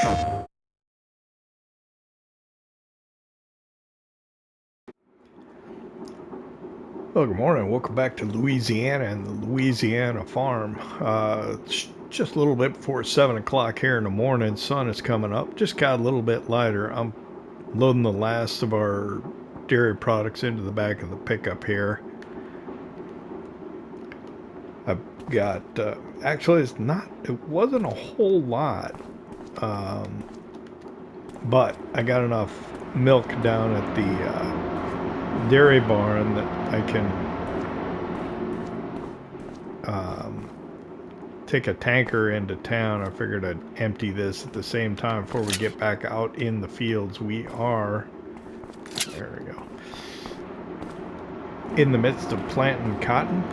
Well, good morning. Welcome back to Louisiana and the Louisiana Farm. It's just a little bit before 7 o'clock here in the morning. Sun is coming up. Just got a little bit lighter. I'm loading the last of our dairy products into the back of the pickup here. I've got, actually it wasn't a whole lot. But I got enough milk down at the dairy barn that I can take a tanker into town. I figured I'd empty this at the same time before we get back out in the fields. We are, there we go, in the midst of planting cotton.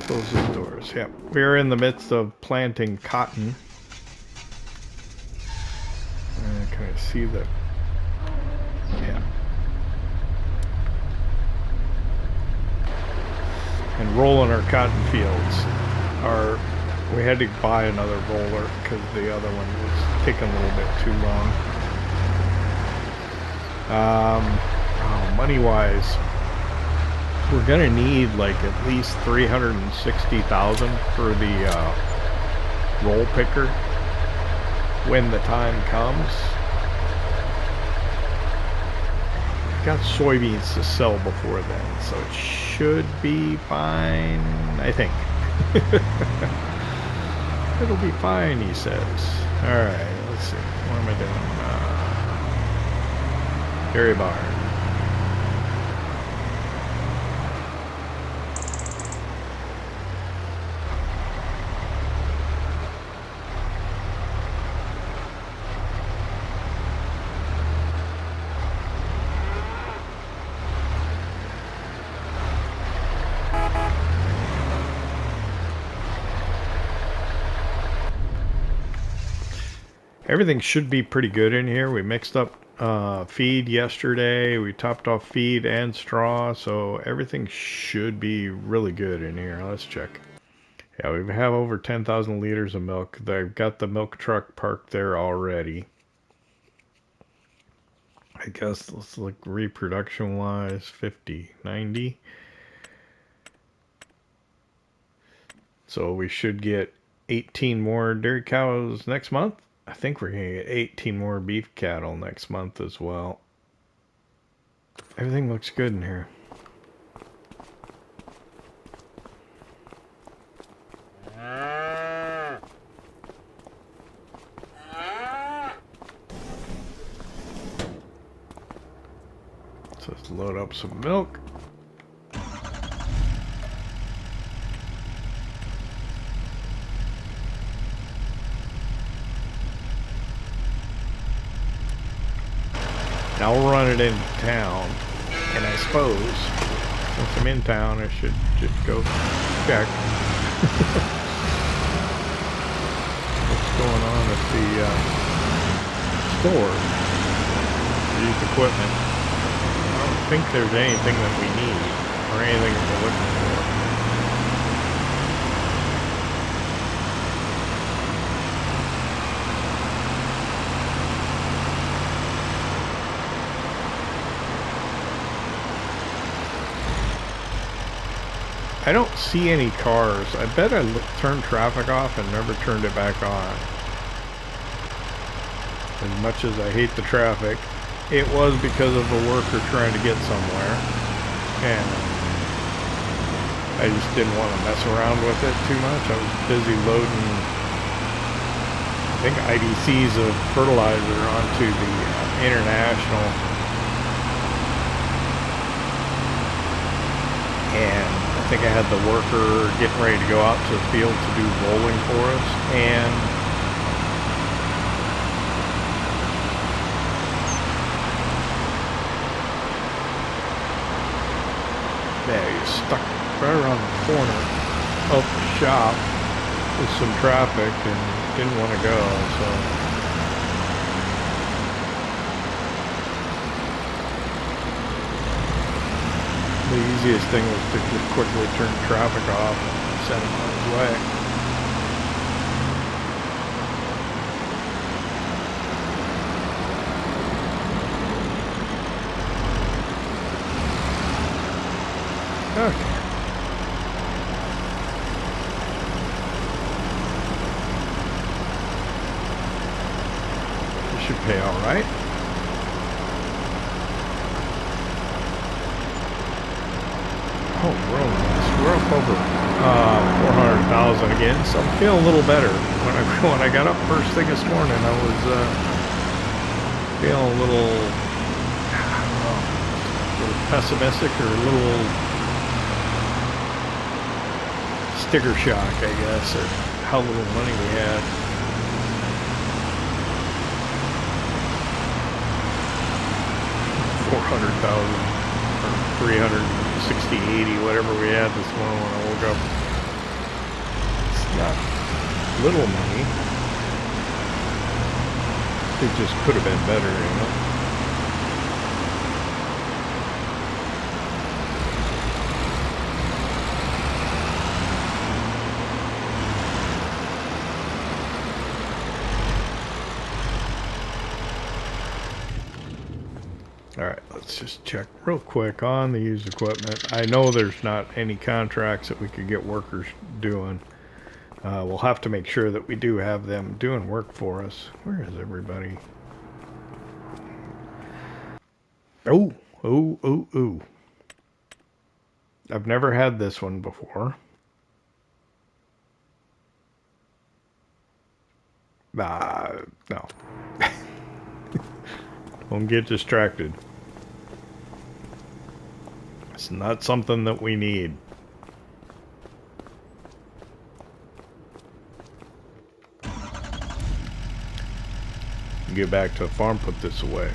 Close the doors. Yep, we're in the midst of planting cotton. Can I see the, yeah. And rolling our cotton fields. We had to buy another roller because the other one was taking a little bit too long. Money-wise, we're gonna need like at least $360,000 for the roll picker when the time comes. Got soybeans to sell before then, so it should be fine, I think. It'll be fine, he says. Alright, let's see. What am I doing? Dairy barn. Everything should be pretty good in here. We mixed up feed yesterday. We topped off feed and straw, so everything should be really good in here. Let's check. Yeah, we have over 10,000 liters of milk. They've got the milk truck parked there already. I guess let's look reproduction wise, 50, 90. So we should get 18 more dairy cows next month. I think we're going to get 18 more beef cattle next month as well. Everything looks good in here. So let's load up some milk. Now we'll run it into town, and I suppose, since I'm in town, I should just go check what's going on at the store, used equipment. I don't think there's anything that we need, or anything that we're looking for. I don't see any cars. I bet I turned traffic off and never turned it back on. As much as I hate the traffic, it was because of the worker trying to get somewhere. And I just didn't want to mess around with it too much. I was busy loading, I think, IDCs of fertilizer onto the International. And I think I had the worker getting ready to go out to the field to do rolling for us, and yeah, he was stuck right around the corner of the shop with some traffic and didn't want to go, so the easiest thing was to just quickly turn traffic off and send him on his way. should pay all right. Oh, we're up over 400,000 again, so I'm feeling a little better. When I got up first thing this morning, I was feeling a little, I don't know, a little pessimistic or a little sticker shock, I guess, at how little money we had. $400,000 or 360, 80, whatever we had this morning when I woke up. It's not little money. It just could have been better, you know. Alright, let's just check real quick on the used equipment. I know there's not any contracts that we could get workers doing. We'll have to make sure that we do have them doing work for us. Where is everybody? Oh, oh, oh, oh. I've never had this one before. No. Don't get distracted. It's not something that we need. Get back to the farm, put this away.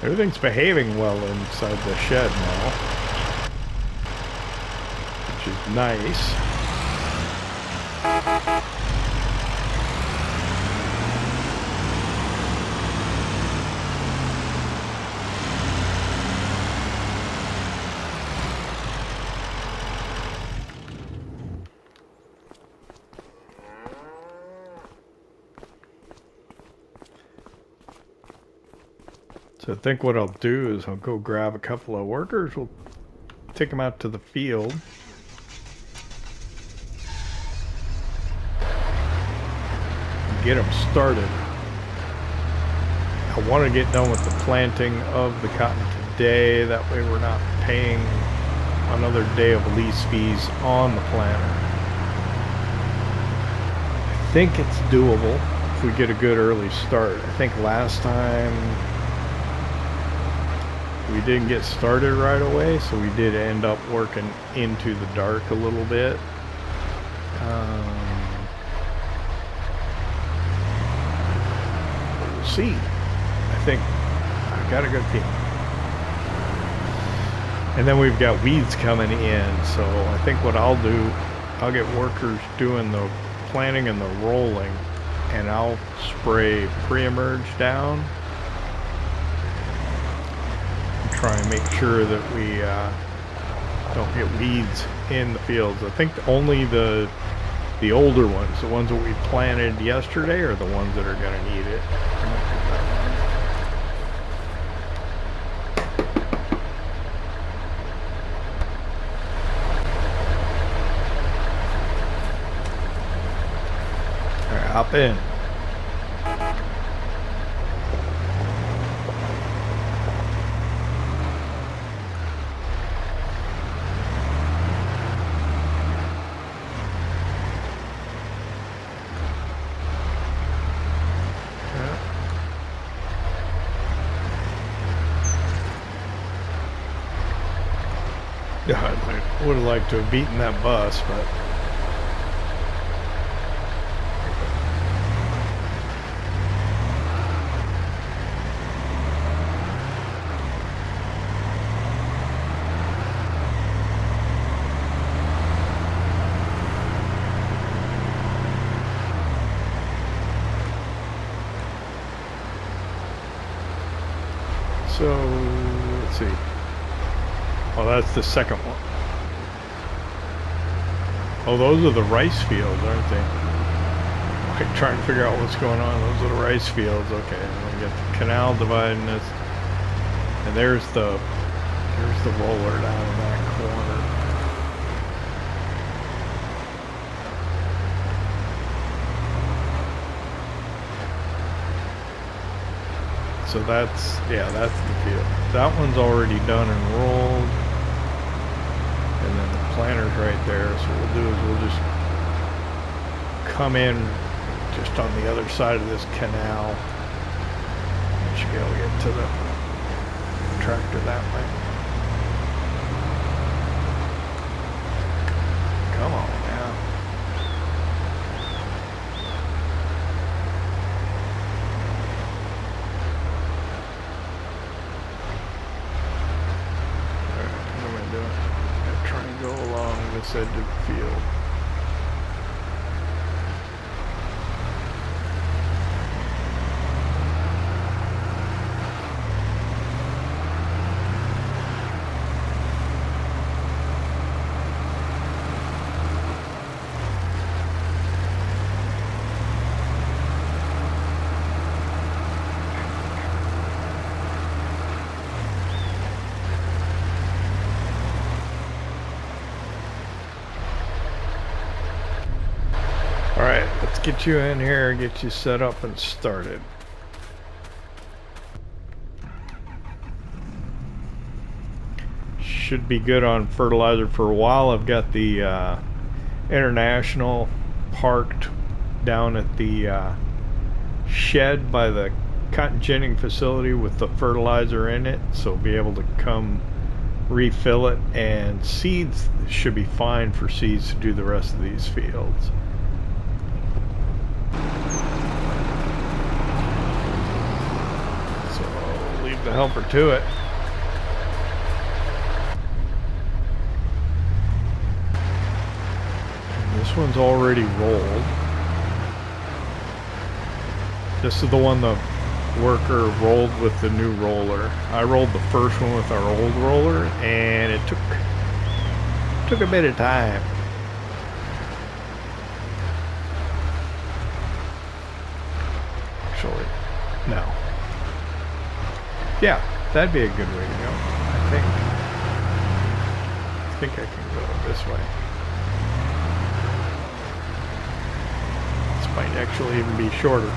Everything's behaving well inside the shed now, which is nice. So I think what I'll do is I'll go grab a couple of workers. We'll take them out to the field. And get them started. I want to get done with the planting of the cotton today. That way we're not paying another day of lease fees on the planter. I think it's doable if we get a good early start. I think last time we didn't get started right away, so we did end up working into the dark a little bit. We'll see. I think I've got a good feeling. And then we've got weeds coming in, so I think what I'll do, I'll get workers doing the planting and the rolling, and I'll spray pre-emerge down. Try and make sure that we don't get weeds in the fields. I think only the older ones, the ones that we planted yesterday, are the ones that are going to need it. All right, hop in. I would have liked to have beaten that bus, but So, let's see. Oh, that's the second one. Oh, those are the rice fields, aren't they? I'm trying to figure out what's going on. Those are the rice fields. Okay, we get the canal dividing this. And there's the roller down in that corner. So that's the field. That one's already done and rolled. And then the planter's right there. So what we'll do is we'll just come in just on the other side of this canal. We should be able to get to the tractor that way. Come on now. Alright, what am I doing? I'm trying to go along this edge of the field. Alright, let's get you in here, get you set up and started. Should be good on fertilizer for a while. I've got the International parked down at the shed by the cotton ginning facility with the fertilizer in it, so be able to come refill it, and seeds should be fine for seeds to do the rest of these fields. So I'll leave the helper to it. And this one's already rolled. This is the one the worker rolled with the new roller. I rolled the first one with our old roller, and it took a bit of time. Actually, no. Yeah, that'd be a good way to go. I think I can go this way. This might actually even be shorter.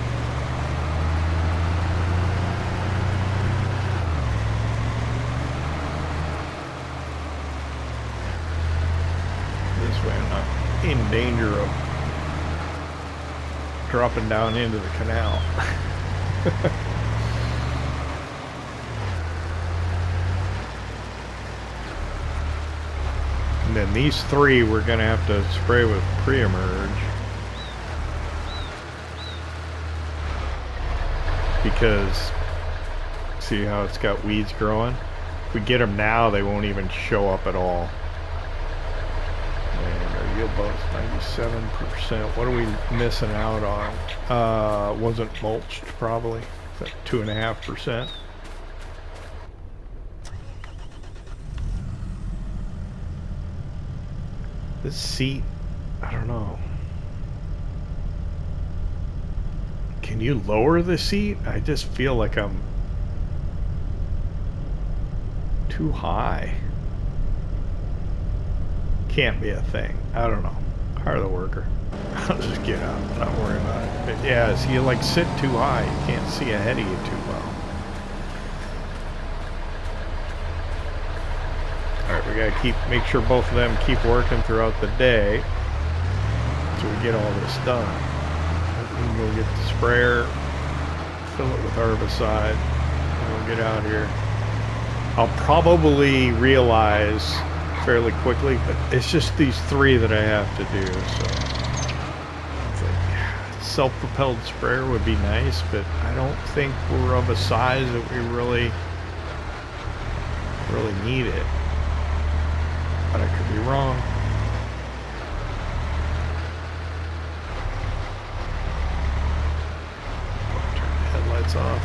This way I'm not in danger of dropping down into the canal. And then these three we're going to have to spray with pre-emerge, because see how it's got weeds growing? If we get them now, they won't even show up at all. And our yield bonus 97%. What are we missing out on? Wasn't mulched probably. Is that 2.5%? This seat, I don't know. Can you lower the seat? I just feel like I'm too high. Can't be a thing. I don't know. Hire the worker. I'll just get out. Not worry about it. But yeah, so you like sit too high. You can't see ahead of you too well. Alright, we gotta make sure both of them keep working throughout the day so we get all this done. We can go get the sprayer, fill it with herbicide, and we'll get out here. I'll probably realize fairly quickly, but it's just these three that I have to do, so it's like self-propelled sprayer would be nice, but I don't think we're of a size that we really need it. But I could be wrong. Turn the headlights off.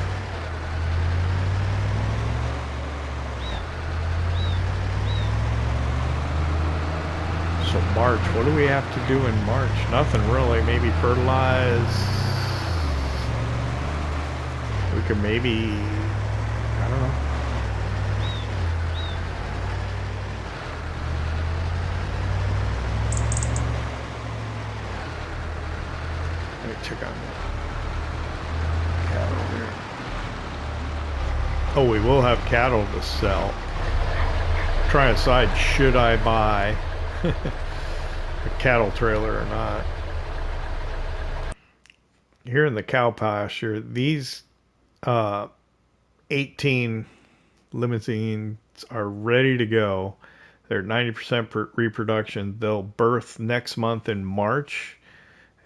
So March, what do we have to do in March? Nothing really. Maybe fertilize. We could maybe, I don't know. Let me check on cattle here. Oh, we will have cattle to sell. Try and decide, should I buy a cattle trailer or not? Here in the cow pasture, these 18 limousines are ready to go. They're 90% reproduction. They'll birth next month in March,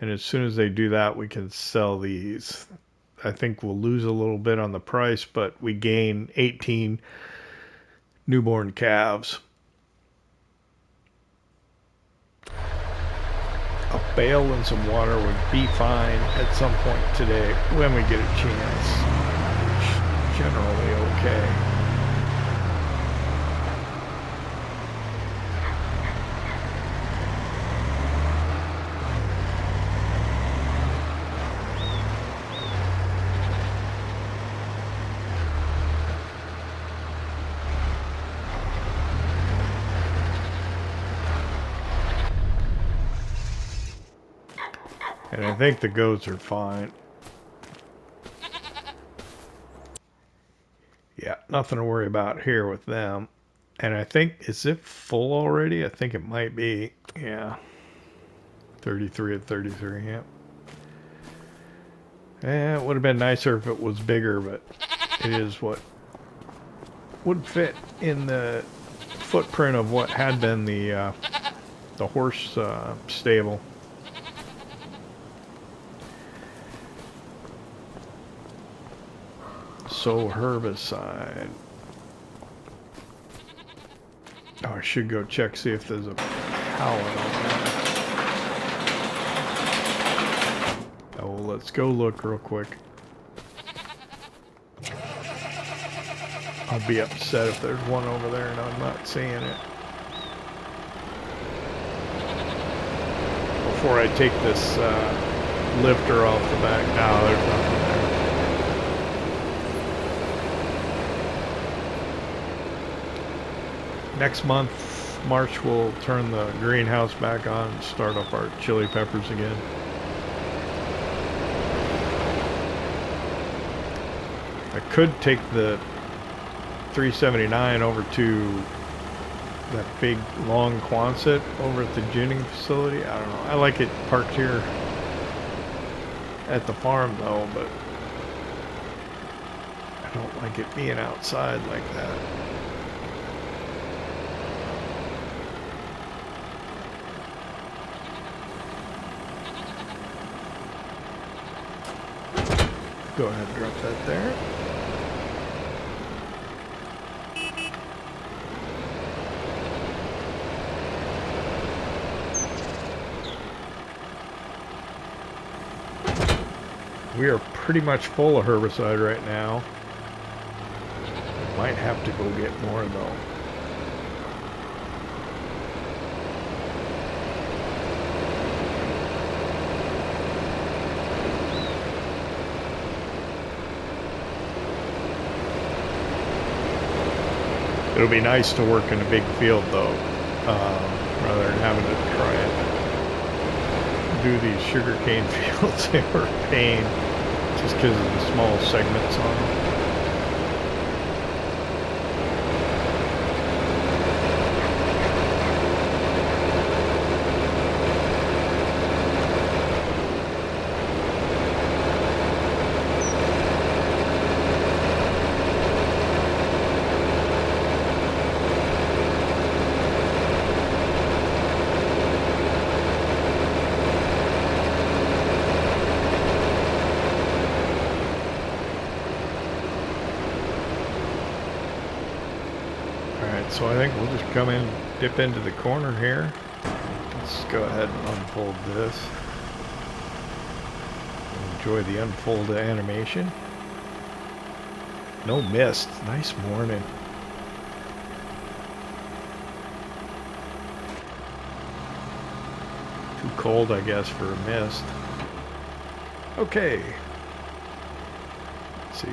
and as soon as they do that, we can sell these. I think we'll lose a little bit on the price, but we gain 18 newborn calves. A bale and some water would be fine at some point today when we get a chance. Generally okay. And I think the goats are fine. Yeah, nothing to worry about here with them. And I think, is it full already? I think it might be. Yeah. 33 at 33, yeah. Eh, it would have been nicer if it was bigger, but it is what would fit in the footprint of what had been the horse stable. So herbicide. Oh, I should go check, see if there's a pallet on there. Oh, well, let's go look real quick. I'll be upset if there's one over there and I'm not seeing it. Before I take this lifter off the back. No, there's nothing there. Next month, March, we'll turn the greenhouse back on and start up our chili peppers again. I could take the 379 over to that big long Quonset over at the ginning facility. I don't know. I like it parked here at the farm though, but I don't like it being outside like that. Go ahead and drop that there. We are pretty much full of herbicide right now. Might have to go get more though. It'll be nice to work in a big field though, rather than having to try and do these sugarcane fields. They were a pain just because of the small segments on them. So I think we'll just come in, dip into the corner here. Let's go ahead and unfold this. Enjoy the unfold animation. No mist. Nice morning. cold, I guess, for a mist. Okay. Let's see.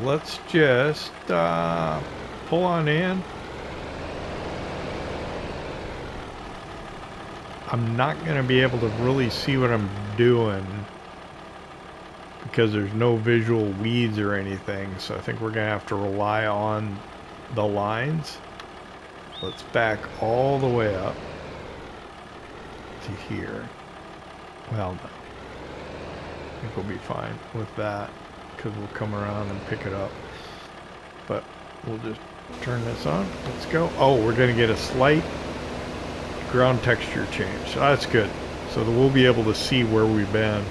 Let's just pull on in. I'm not going to be able to really see what I'm doing because there's no visual weeds or anything, so I think we're going to have to rely on the lines. Let's back all the way up to here. Well, no. I think we'll be fine with that because we'll come around and pick it up. But we'll just turn this on. Let's go. Oh, we're going to get a slight ground texture change. So that's good. So that we'll be able to see where we've been.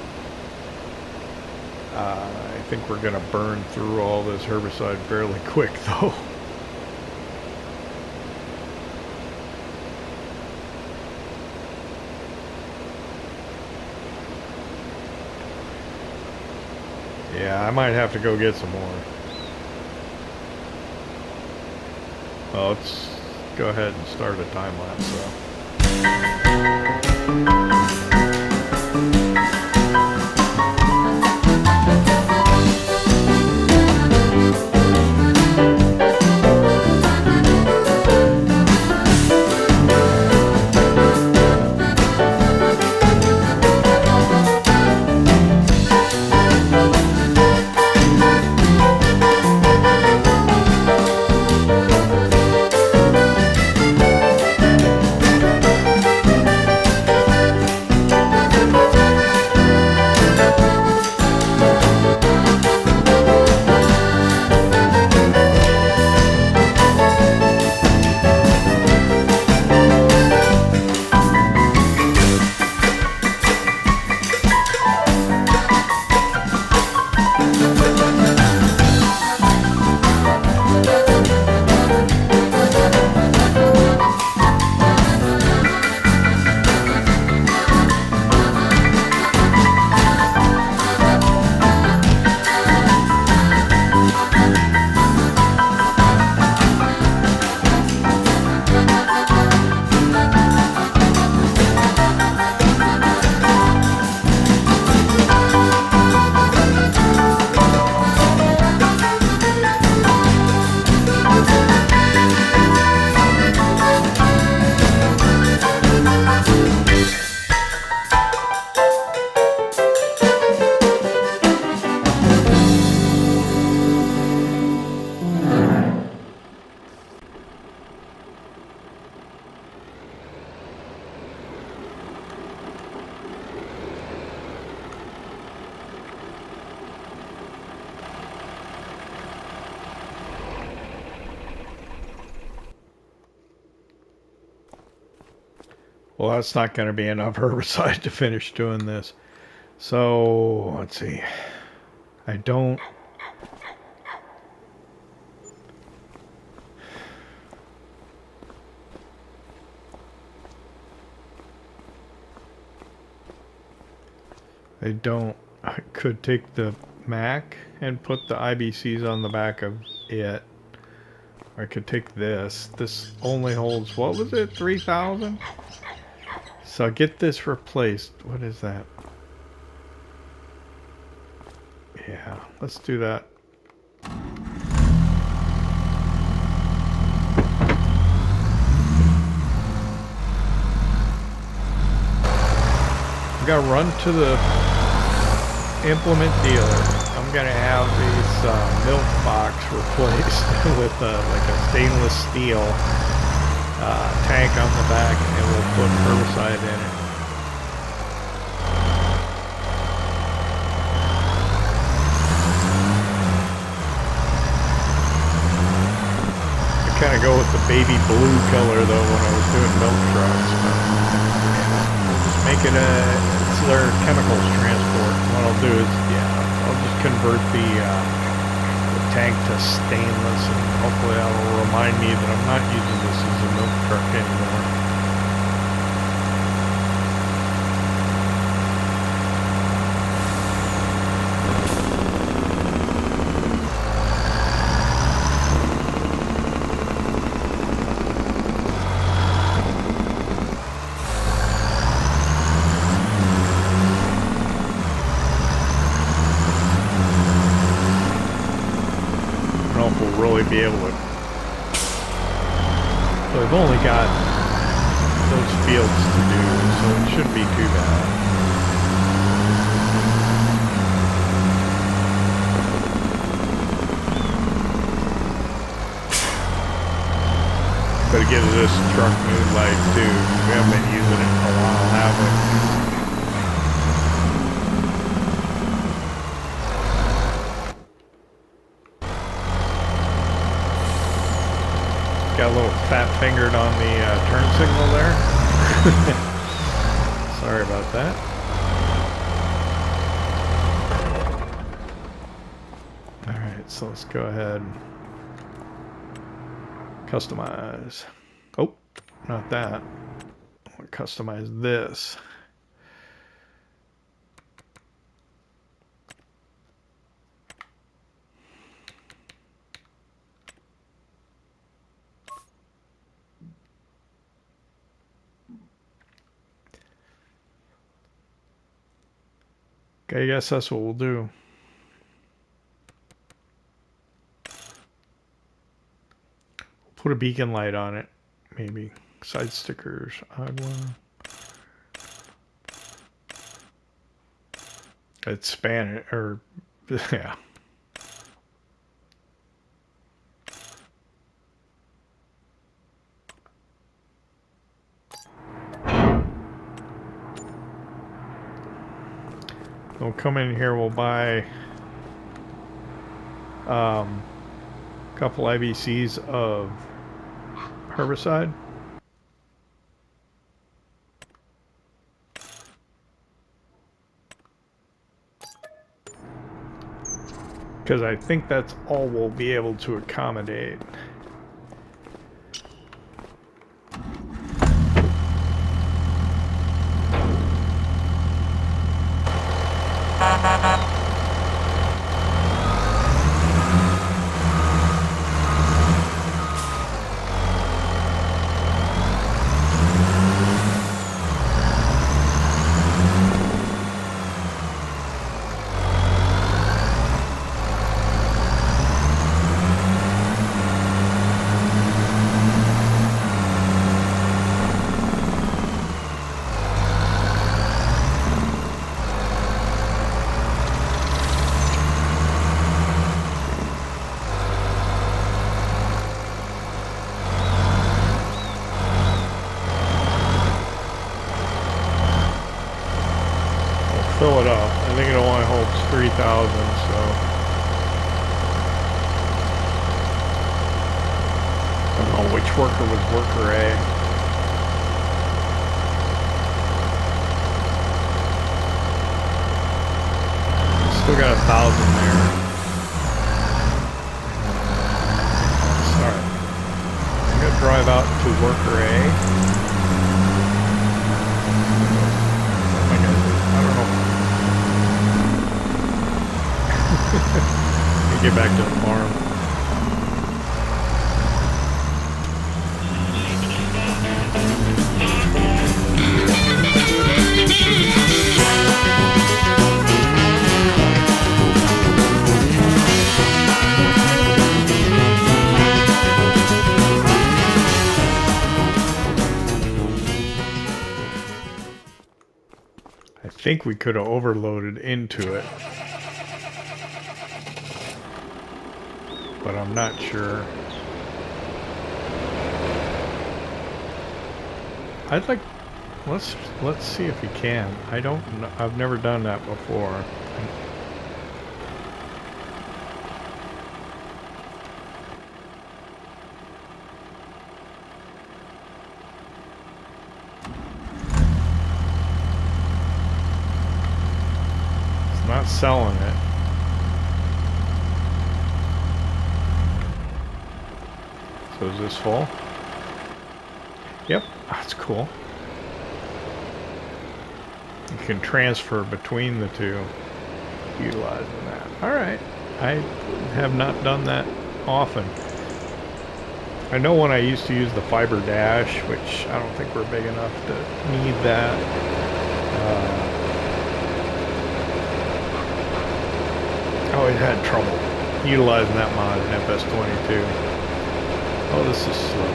I think we're going to burn through all this herbicide fairly quick, though. Yeah, I might have to go get some more. Well, let's go ahead and start a time lapse, so. Well, that's not going to be enough herbicide to finish doing this. So, let's see. I don't... I could take the Mac and put the IBCs on the back of it. Or I could take this. This only holds, what was it, 3,000? So get this replaced. What is that? Yeah, let's do that. I'm gonna run to the implement dealer. I'm gonna have this milk box replaced with like a stainless steel tank on the back, and we'll put herbicide in it. I kind of go with the baby blue color though when I was doing milk trucks. We'll just make it it's their chemicals transport. What I'll do is, yeah, I'll just convert the tank to stainless, and hopefully that'll remind me that I'm not using this as a milk truck anymore. should be able to. So we've only got those fields to do, so it shouldn't be too bad. Gotta get this truck new light too. We haven't been using it for a while, have we? Got a little fat fingered on the turn signal there. Sorry about that. Alright, so let's go ahead. Customize. Oh, not that. I want to customize this. Okay, I guess that's what we'll do. Put a beacon light on it, maybe. Side stickers, Agua. It's Spanish, or, yeah. We'll come in here, we'll buy a couple IBCs of herbicide. Because I think that's all we'll be able to accommodate. Fill it up. I think it only holds 3,000, so I don't know which worker was worker A. Still got 1,000 there. Alright. I'm gonna drive out to worker A. Get back to the farm. I think we could have overloaded into it, but I'm not sure. I'd like, let's see if we can. I don't know, I've never done that before. It's not selling it. So is this full? Yep, that's cool. You can transfer between the two utilizing that. Alright, I have not done that often. I know when I used to use the fiber dash, which I don't think we're big enough to need that. Oh, it had trouble. utilizing that mod in FS22. Oh, this is slow.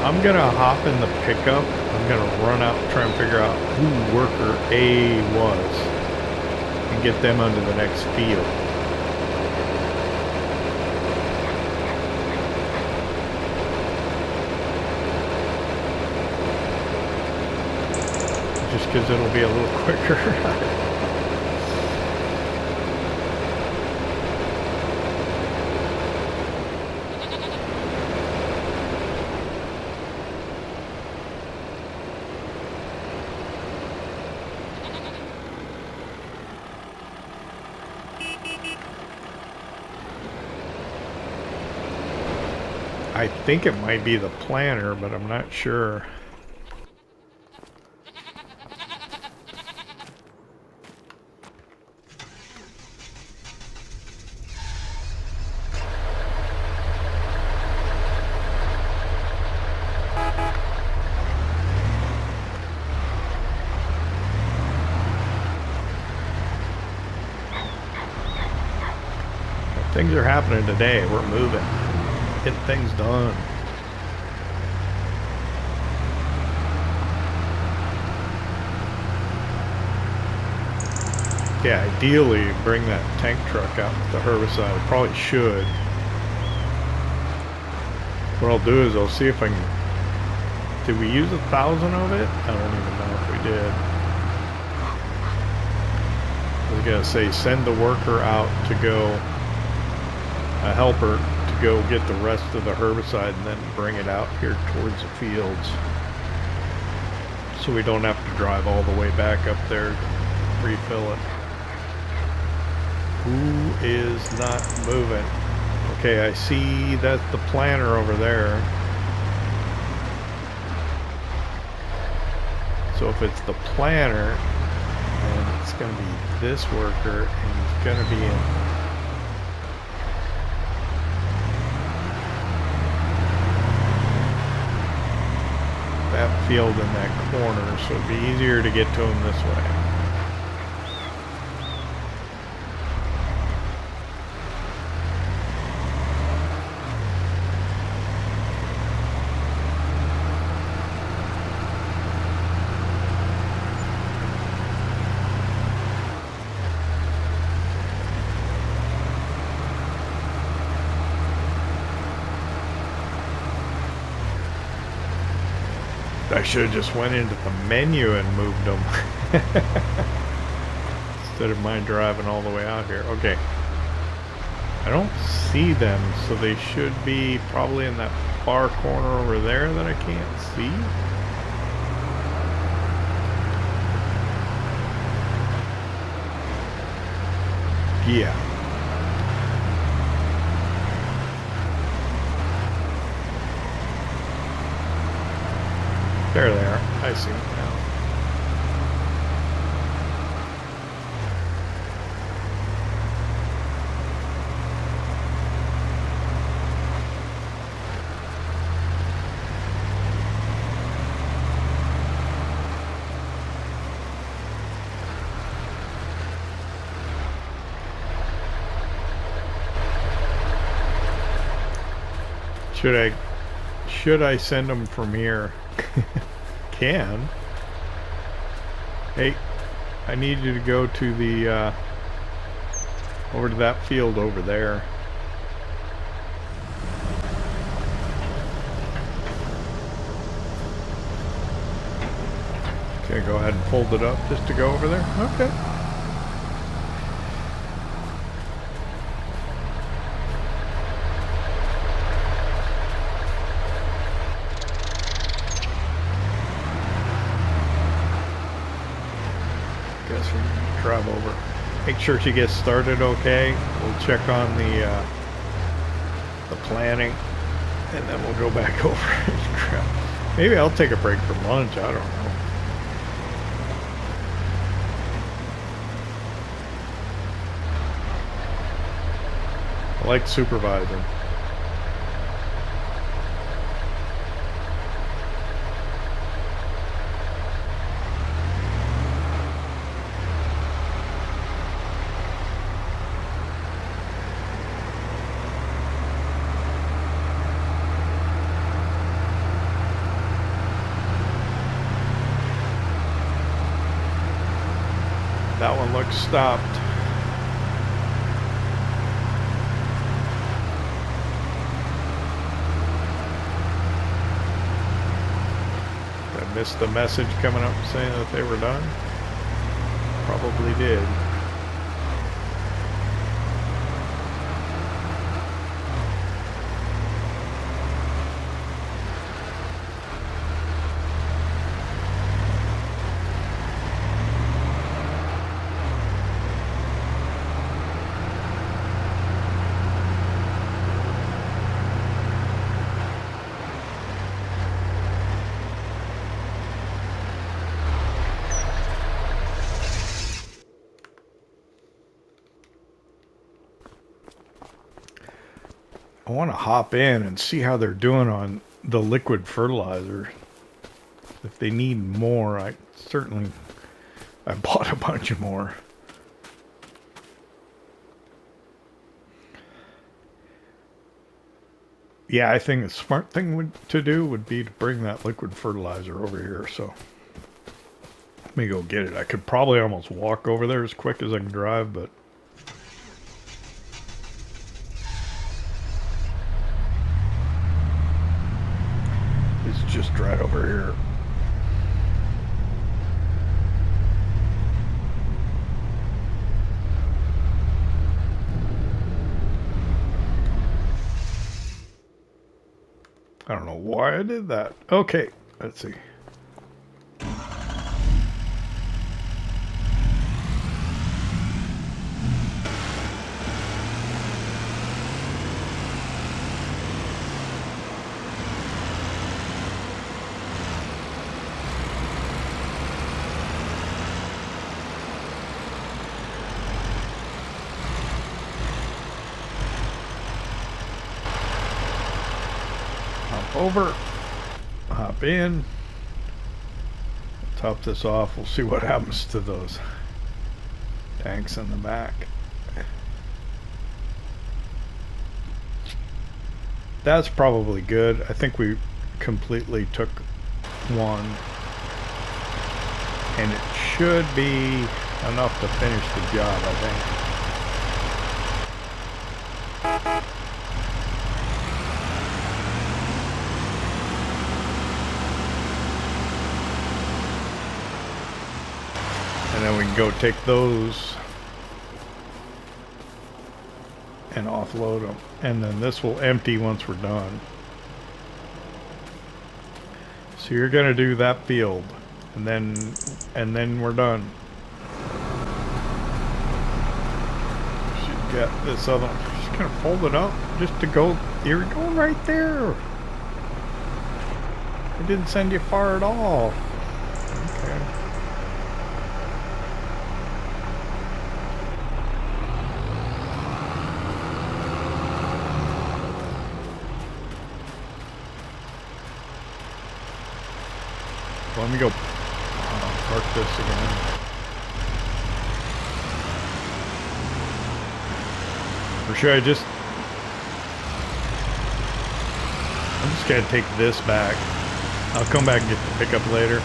I'm gonna hop in the pickup. I'm gonna run out and try and figure out who worker A was and get them onto the next field. Just because it'll be a little quicker. I think it might be the planter, but I'm not sure. Things are happening today. We're moving. Getting things done. Yeah, ideally bring that tank truck out with the herbicide. I probably should. What I'll do is I'll see if I can... Did we use 1,000 of it? I don't even know if we did. I was gonna say send the worker out to go, a helper to go get the rest of the herbicide and then bring it out here towards the fields, so we don't have to drive all the way back up there to refill it. Who is not moving? Okay, I see that the planter over there. So if it's the planter, then it's going to be this worker, and he's going to be in that field in that corner, so it'd be easier to get to him this way. I should have just went into the menu and moved them instead of mine driving all the way out here. Okay, I don't see them, so they should be probably in that far corner over there that I can't see. Yeah. There they are. I see them now. Should I send them from here? Can. Hey, I need you to go to the over to that field over there. Okay, go ahead and fold it up just to go over there. Okay. Drive over. Make sure she gets started okay. We'll check on the planning, and then we'll go back over. Crap. Maybe I'll take a break from lunch. I don't know. I like supervising. That one looks stopped. I missed the message coming up saying that they were done. Probably did. I want to hop in and see how they're doing on the liquid fertilizer. If they need more, I bought a bunch of more. Yeah, I think the smart thing to do would be to bring that liquid fertilizer over here. So let me go get it. I could probably almost walk over there as quick as I can drive, but it's just right over here. I don't know why I did that. Okay, let's see. Over, hop in, top this off. We'll see what happens to those tanks in the back. That's probably good. I think we completely took one, and it should be enough to finish the job, I think. And then we can go take those and offload them. And then this will empty once we're done. So you're going to do that field. And then we're done. Should get this other one. Just going to fold it up just to go. You're going right there. It didn't send you far at all. Okay. Let me go park this again. Or should I just... I'm just going to take this back. I'll come back and get the pickup later.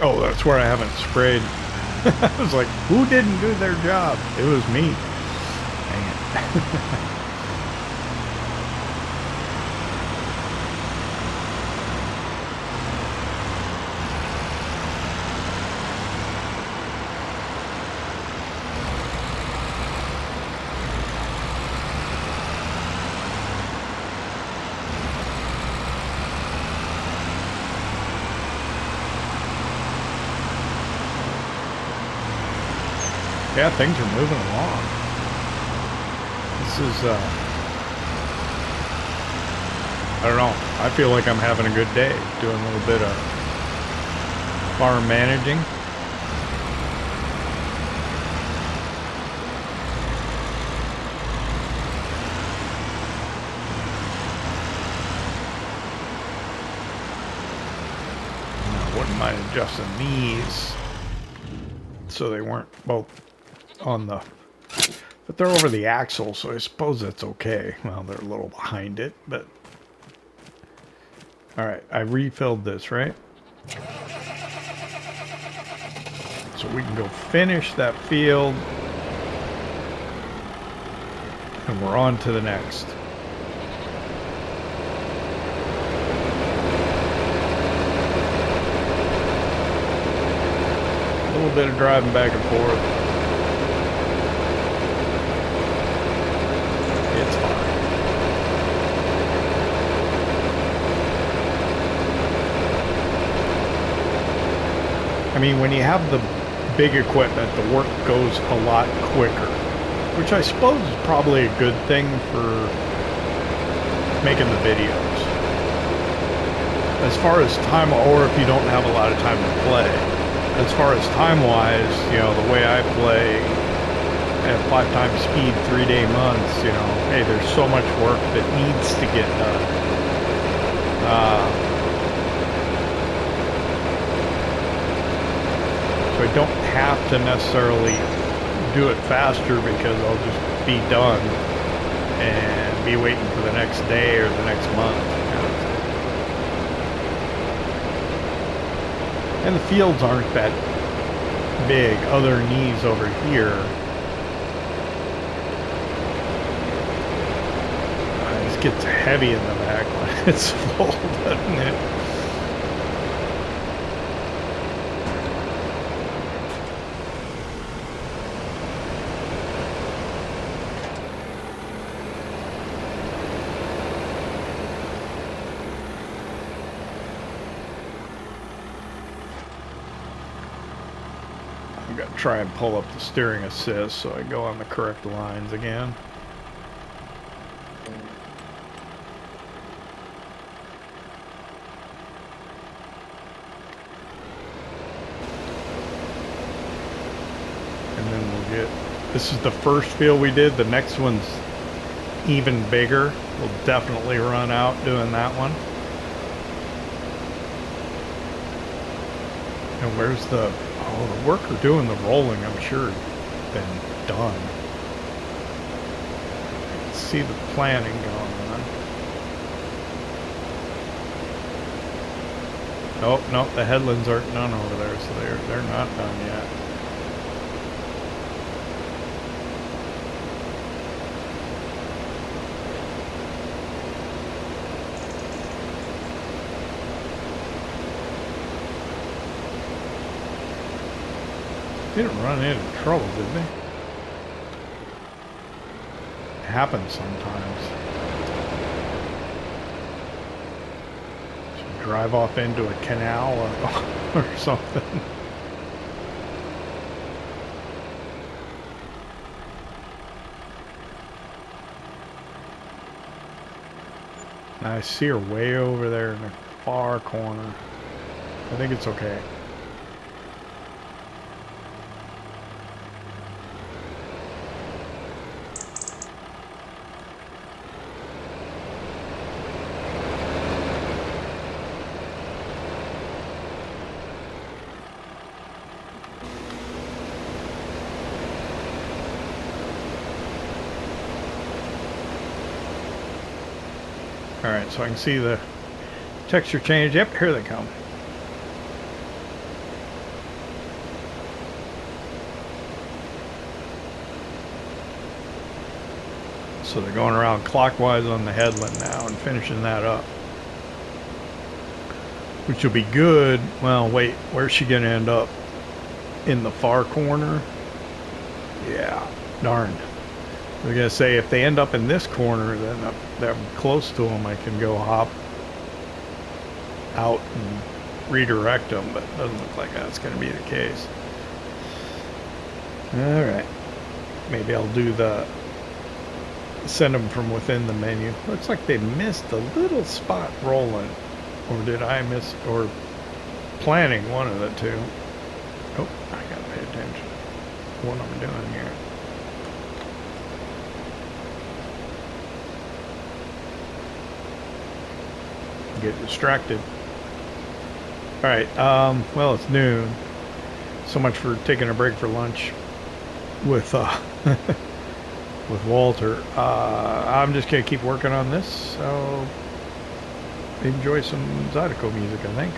Oh, that's where I haven't sprayed. I was like, who didn't do their job? It was me. Dang it. Yeah, things are moving along. This is, I don't know. I feel like I'm having a good day. Doing a little bit of farm managing. wouldn't mind adjusting these so they weren't both on the, but they're over the axle, so I suppose that's okay. Well, they're a little behind it, but all right, I refilled this, right? So we can go finish that field and we're on to the next. A little bit of driving back and forth. It's fine. I mean, when you have the big equipment, the work goes a lot quicker, which I suppose is probably a good thing for making the videos. As far as time, or if you don't have a lot of time to play. As far as time-wise, you know, the way I play at 5 times speed, 3-day months, you know, hey, there's so much work that needs to get done. So I don't have to necessarily do it faster because I'll just be done and be waiting for the next day or the next month. And the fields aren't that big. Other knees over here. This gets heavy in the back when it's full, doesn't it? Try and pull up the steering assist so I go on the correct lines again. And then we'll get, this is the first field we did, the next one's even bigger. We'll definitely run out doing that one. And where's the, oh, the worker doing the rolling, I'm sure, been done. Let's see the planning going on. Oh, no, the headlands aren't done over there, so they're not done yet. Didn't run into trouble, did they? It happens sometimes. Should drive off into a canal or something. I see her way over there in the far corner. I think it's okay. Alright, so I can see the texture change. Yep, here they come. So they're going around clockwise on the headland now and finishing that up. Which will be good. Well, wait, where's she going to end up? In the far corner? Yeah, darn. I was going to say, if they end up in this corner, then I'm close to them, I can go hop out and redirect them, but it doesn't look like that's going to be the case. Alright. Maybe I'll do the send them from within the menu. Looks like they missed a little spot rolling. Or did I miss, or planning, one of the two. Oh, I got to pay attention to what I'm doing here. Get distracted. All right. Well, it's noon. So much for taking a break for lunch with with Walter. I'm just gonna keep working on this. So enjoy some Zydeco music, I think.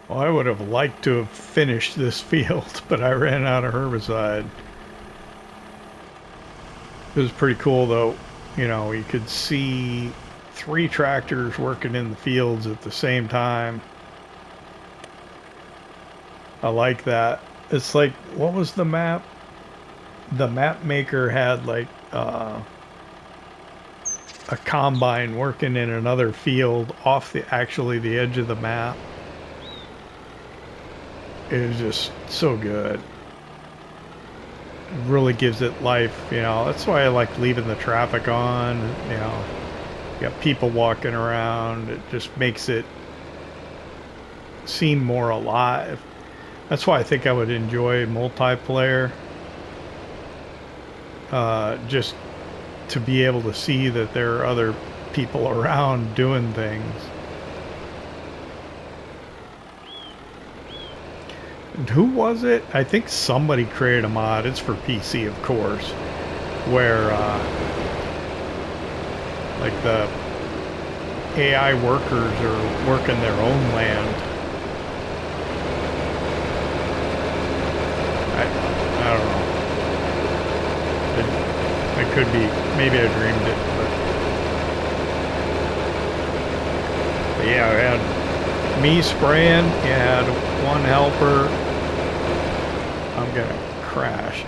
Well, I would have liked to have finished this field, but I ran out of herbicide. It was pretty cool though. You know, you could see 3 tractors working in the fields at the same time. I like that. It's like, what was the map? The map maker had like a combine working in another field off the edge of the map. It was just so good. It really gives it life, you know. That's why I like leaving the traffic on, you know. You got people walking around. It just makes it seem more alive. That's why I think I would enjoy multiplayer. Just to be able to see that there are other people around doing things. And who was it? I think somebody created a mod. It's for PC, of course, where like the AI workers are working their own land. I don't know. I could be, maybe I dreamed it, but yeah, we had me spraying, you had one helper. I'm gonna crash.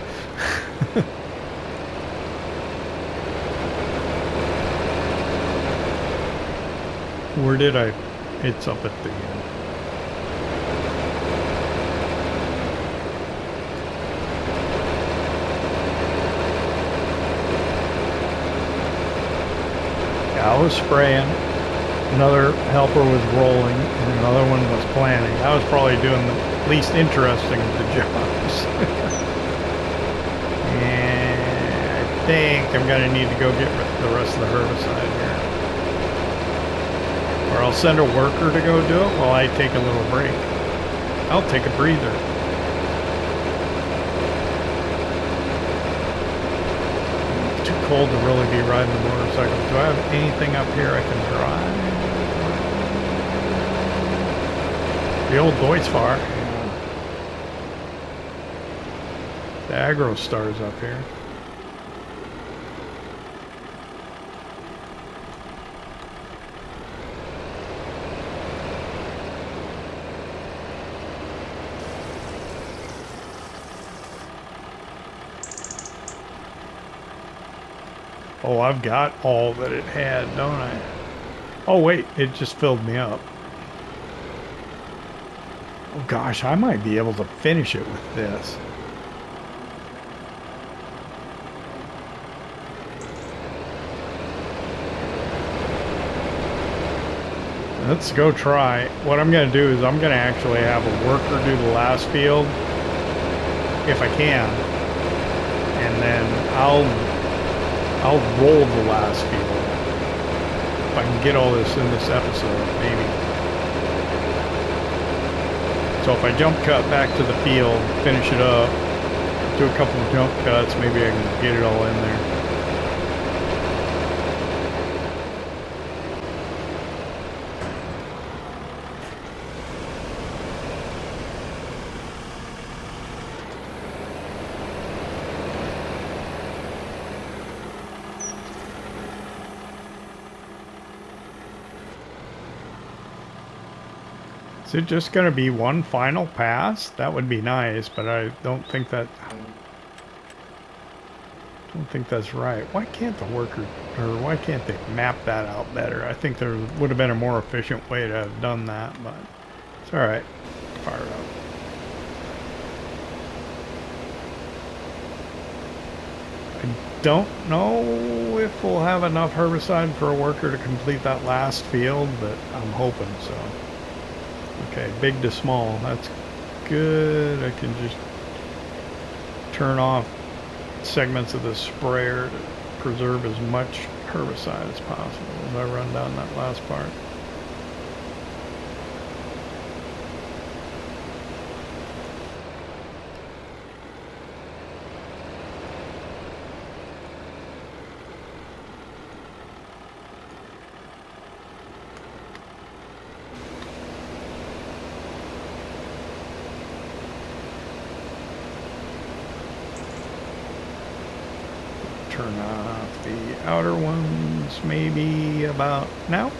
Where did I? It's up at the end. Yeah, I was spraying. Another helper was rolling, and another one was planting. I was probably doing the least interesting of the jobs. And I think I'm gonna need to go get the rest of the herbicide here. Or I'll send a worker to go do it while I take a little break. I'll take a breather. It's too cold to really be riding the motorcycle. Do I have anything up here I can drive? The old Deutz-Fahr. The Agro Star's up here. Oh, I've got all that it had, don't I? Oh, wait, it just filled me up. Oh, gosh, I might be able to finish it with this. Let's go try. What I'm going to do is I'm going to actually have a worker do the last field, if I can. And then I'll roll the last field. If I can get all this in this episode, maybe. So if I jump cut back to the field, finish it up, do a couple of jump cuts, maybe I can get it all in there. Is it just going to be one final pass? That would be nice, but I don't think that's right. Why can't the worker, or why can't they map that out better? I think there would have been a more efficient way to have done that, but it's all right. Fire it up. I don't know if we'll have enough herbicide for a worker to complete that last field, but I'm hoping so. Okay, big to small, that's good. I can just turn off segments of the sprayer to preserve as much herbicide as possible as I run down that last part. Turn off the outer ones maybe about now. I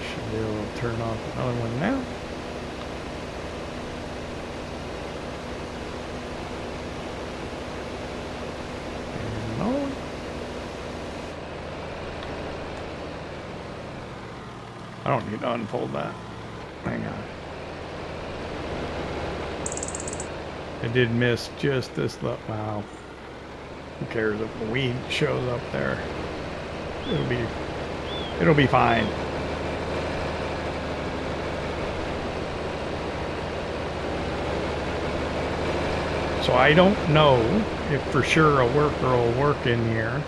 should be able to turn off another one now. And another one. I don't need to unfold that. Hang on. I did miss just this look. Wow. Who cares if the weed shows up there? It'll be fine. So I don't know if for sure a worker will work in here.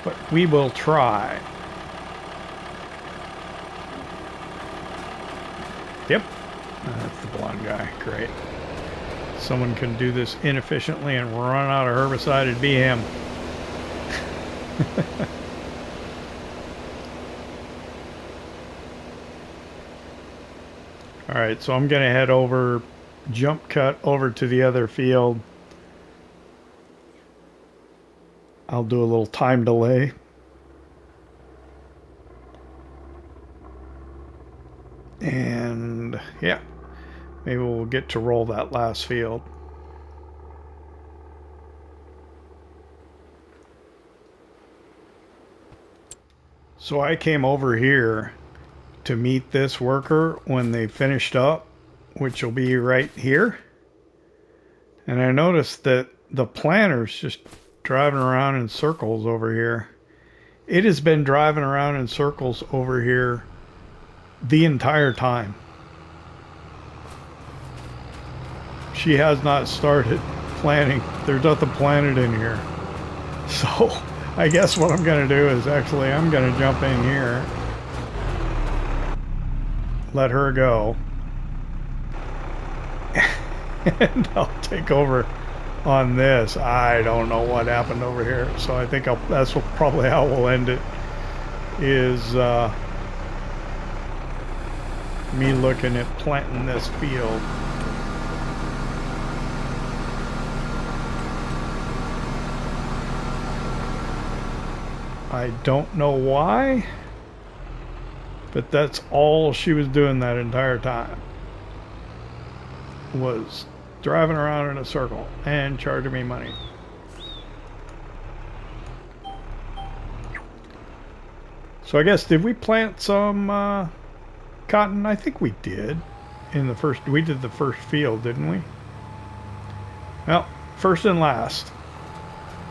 But we will try. Yep. That's the blonde guy. Great. Someone can do this inefficiently and run out of herbicide, it'd be him. Alright, so I'm going to head over, jump cut over to the other field. I'll do a little time delay. And yeah, maybe we'll get to roll that last field. So I came over here to meet this worker when they finished up, which will be right here. And I noticed that the planter's just driving around in circles over here. It has been driving around in circles over here the entire time. She has not started planting. There's nothing planted in here. So I guess what I'm going to do is actually I'm going to jump in here, let her go, and I'll take over on this. I don't know what happened over here, so I think that's probably how we'll end it, is me looking at planting this field. I don't know why, but that's all she was doing that entire time, was driving around in a circle and charging me money. So I guess, did we plant some cotton? I think we did in the first, we did the first field, didn't we? Well, first and last.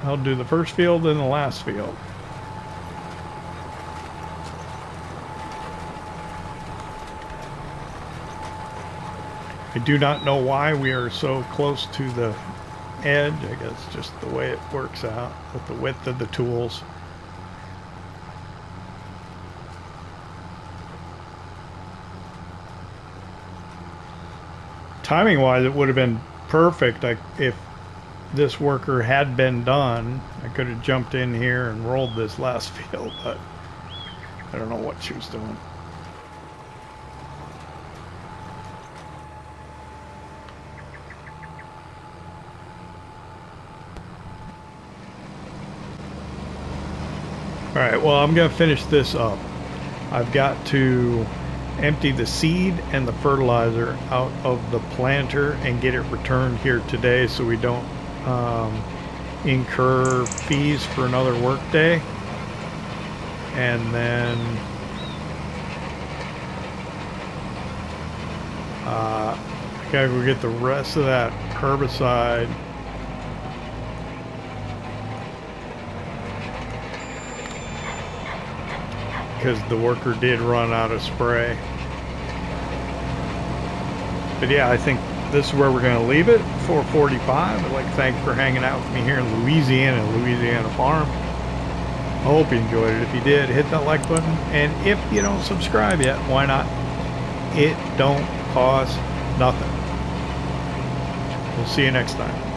I'll do the first field and the last field. I do not know why we are so close to the edge. I guess just the way it works out with the width of the tools. Timing wise, it would have been perfect. If this worker had been done, I could have jumped in here and rolled this last field, but I don't know what she was doing. Alright, well, I'm going to finish this up. I've got to empty the seed and the fertilizer out of the planter and get it returned here today so we don't incur fees for another work day. And then I gotta go get the rest of that herbicide. Because the worker did run out of spray. But yeah, I think this is where we're going to leave it, 4:45. I'd like to thank you for hanging out with me here in Louisiana Farm. I hope you enjoyed it. If you did, hit that like button. And if you don't subscribe yet, why not? It don't cost nothing. We'll see you next time.